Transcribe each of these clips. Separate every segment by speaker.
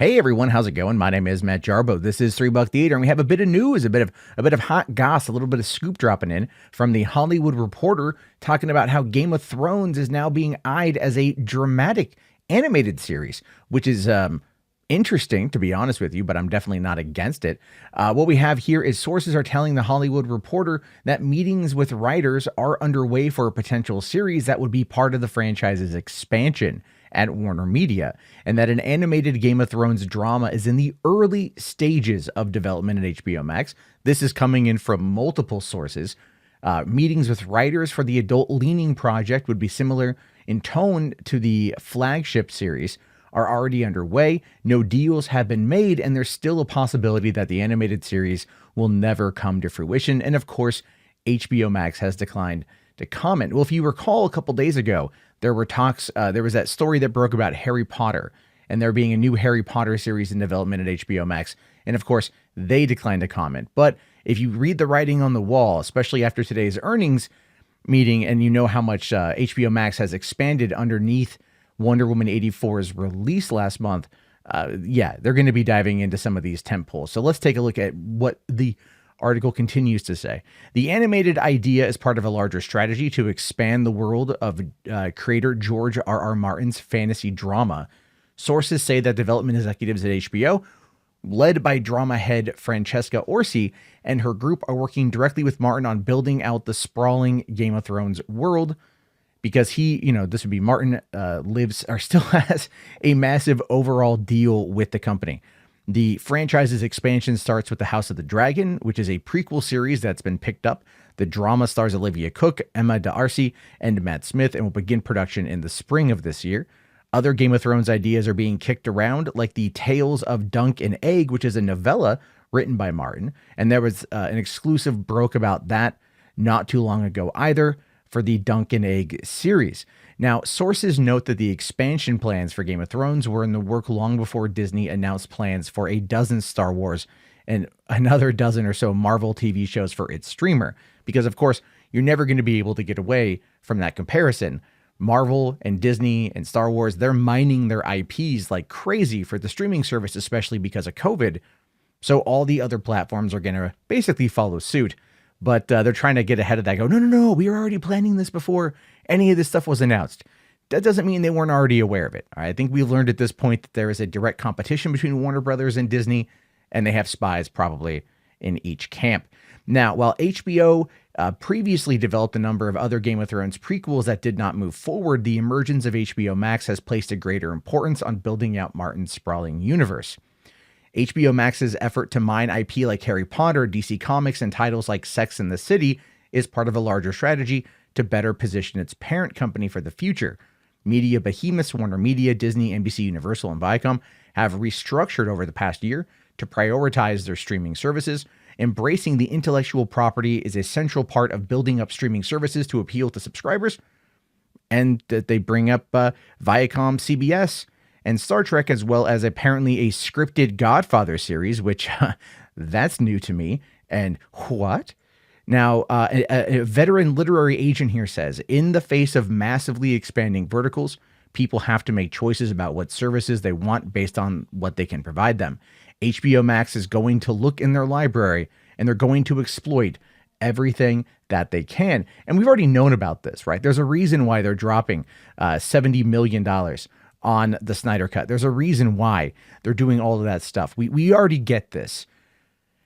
Speaker 1: Hey everyone, how's it going? My name is Matt Jarbo. This is $3 Theater, and we have a bit of news, a bit of hot goss, a little bit of scoop dropping in from the Hollywood Reporter, talking about how Game of Thrones is now being eyed as a dramatic animated series, which is interesting, to be honest with you, but I'm definitely not against it. What we have here is sources are telling the Hollywood Reporter that meetings with writers are underway for a potential series that would be part of the franchise's expansion at WarnerMedia, and that an animated Game of Thrones drama is in the early stages of development at HBO Max. This is coming in from multiple sources. Meetings with writers for the adult-leaning project would be similar in tone to the flagship series are already underway. No deals have been made, and there's still a possibility that the animated series will never come to fruition. And of course, HBO Max has declined to comment. Well, if you recall, a couple days ago, there were talks, there was that story that broke about Harry Potter and there being a new Harry Potter series in development at HBO Max. And of course, they declined to comment. But if you read the writing on the wall, especially after today's earnings meeting, and you know how much HBO Max has expanded underneath Wonder Woman 84's release last month, they're going to be diving into some of these tentpoles. So let's take a look at what the article continues to say. The animated idea is part of a larger strategy to expand the world of creator George R.R. Martin's fantasy drama. Sources say that development executives at HBO, led by drama head Francesca Orsi and her group, are working directly with Martin on building out the sprawling Game of Thrones world, because this would be Martin, still has a massive overall deal with the company. The franchise's expansion starts with The House of the Dragon, which is a prequel series that's been picked up. The drama stars Olivia Cooke, Emma D'Arcy, and Matt Smith, and will begin production in the spring of this year. Other Game of Thrones ideas are being kicked around, like the Tales of Dunk and Egg, which is a novella written by Martin. And there was an exclusive broke about that not too long ago either for the Dunk and Egg series. Now, sources note that the expansion plans for Game of Thrones were in the work long before Disney announced plans for a dozen Star Wars and another dozen or so Marvel TV shows for its streamer. Because, of course, you're never going to be able to get away from that comparison. Marvel and Disney and Star Wars, they're mining their IPs like crazy for the streaming service, especially because of COVID. So all the other platforms are going to basically follow suit. But they're trying to get ahead of that. Go, no, we were already planning this before any of this stuff was announced. That doesn't mean they weren't already aware of it. All right? I think we've learned at this point that there is a direct competition between Warner Brothers and Disney, and they have spies probably in each camp. Now, while HBO previously developed a number of other Game of Thrones prequels that did not move forward, the emergence of HBO Max has placed a greater importance on building out Martin's sprawling universe. HBO Max's effort to mine IP like Harry Potter, DC Comics, and titles like Sex and the City is part of a larger strategy to better position its parent company for the future. Media behemoths WarnerMedia, Disney, NBC Universal, and Viacom have restructured over the past year to prioritize their streaming services. Embracing the intellectual property is a central part of building up streaming services to appeal to subscribers. And that they bring up Viacom, CBS, and Star Trek, as well as apparently a scripted Godfather series, which that's new to me. And what? Now, a veteran literary agent here says, in the face of massively expanding verticals, people have to make choices about what services they want based on what they can provide them. HBO Max is going to look in their library and they're going to exploit everything that they can. And we've already known about this, right? There's a reason why they're dropping $70 million on the Snyder Cut. There's a reason why they're doing all of that stuff. We already get this.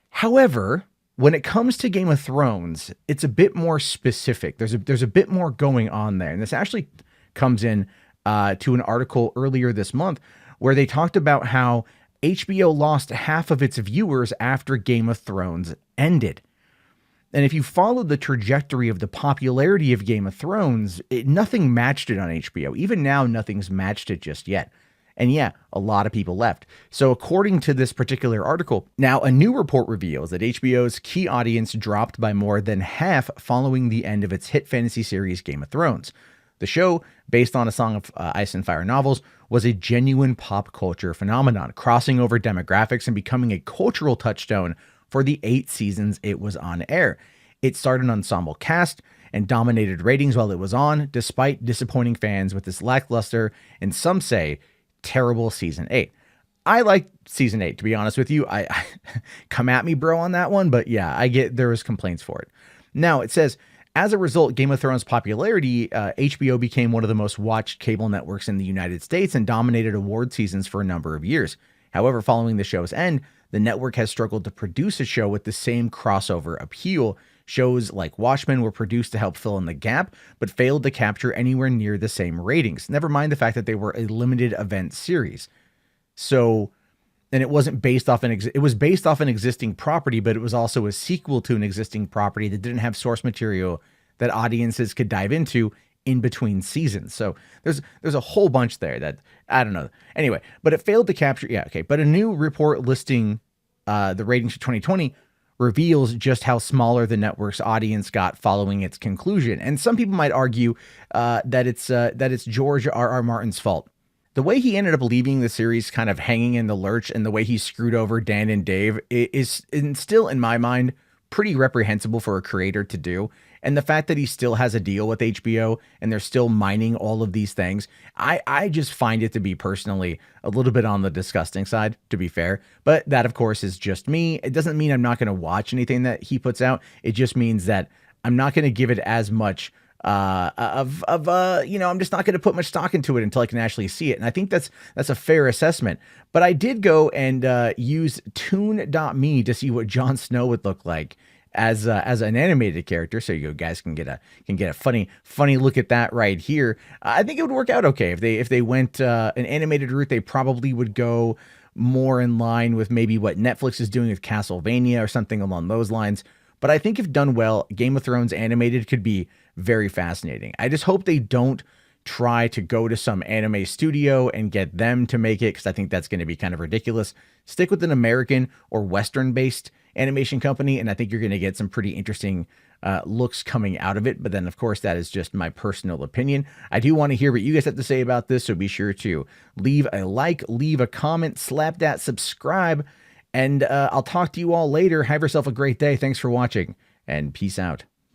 Speaker 1: However, when it comes to Game of Thrones, it's a bit more specific. There's a bit more going on there. And this actually comes in to an article earlier this month where they talked about how HBO lost half of its viewers after Game of Thrones ended. And if you follow the trajectory of the popularity of Game of Thrones, nothing matched it on HBO. Even now, nothing's matched it just yet. And yeah, a lot of people left. So according to this particular article, now a new report reveals that HBO's key audience dropped by more than half following the end of its hit fantasy series Game of Thrones. The show, based on A Song of Ice and Fire novels, was a genuine pop culture phenomenon, crossing over demographics and becoming a cultural touchstone for the 8 seasons it was on air. It started an ensemble cast and dominated ratings while it was on, despite disappointing fans with its lackluster, and some say, terrible season 8. I like season 8, to be honest with you. I come at me, bro, on that one, but yeah, I get there was complaints for it. Now it says, as a result, Game of Thrones' popularity, HBO became one of the most watched cable networks in the United States and dominated award seasons for a number of years. However, following the show's end, the network has struggled to produce a show with the same crossover appeal. Shows like Watchmen were produced to help fill in the gap, but failed to capture anywhere near the same ratings. Never mind the fact that they were a limited event series. So, and it wasn't based off it was based off an existing property, but it was also a sequel to an existing property that didn't have source material that audiences could dive into in between seasons. So there's a whole bunch there that I don't know. Anyway, but it failed to capture. Yeah, okay. But a new report listing the ratings for 2020 reveals just how smaller the network's audience got following its conclusion. And some people might argue that it's George R.R. Martin's fault. The way he ended up leaving the series kind of hanging in the lurch and the way he screwed over Dan and Dave is still, in my mind, pretty reprehensible for a creator to do. And the fact that he still has a deal with HBO and they're still mining all of these things, I just find it to be personally a little bit on the disgusting side, to be fair. But that, of course, is just me. It doesn't mean I'm not going to watch anything that he puts out. It just means that I'm not going to give it as much I'm just not going to put much stock into it until I can actually see it. And I think that's a fair assessment. But I did go and use Toon.me to see what Jon Snow would look like as an animated character, so you guys can get a funny look at that right here. I think it would work out okay if they went an animated route. They probably would go more in line with maybe what Netflix is doing with Castlevania or something along those lines. But I think if done well, Game of Thrones animated could be very fascinating. I just hope they don't try to go to some anime studio and get them to make it, because I think that's going to be kind of ridiculous. Stick with an American or Western-based animation company, and I think you're going to get some pretty interesting looks coming out of it. But then, of course, that is just my personal opinion. I do want to hear what you guys have to say about this, so be sure to leave a like, leave a comment, slap that subscribe, and I'll talk to you all later. Have yourself a great day. Thanks for watching, and peace out.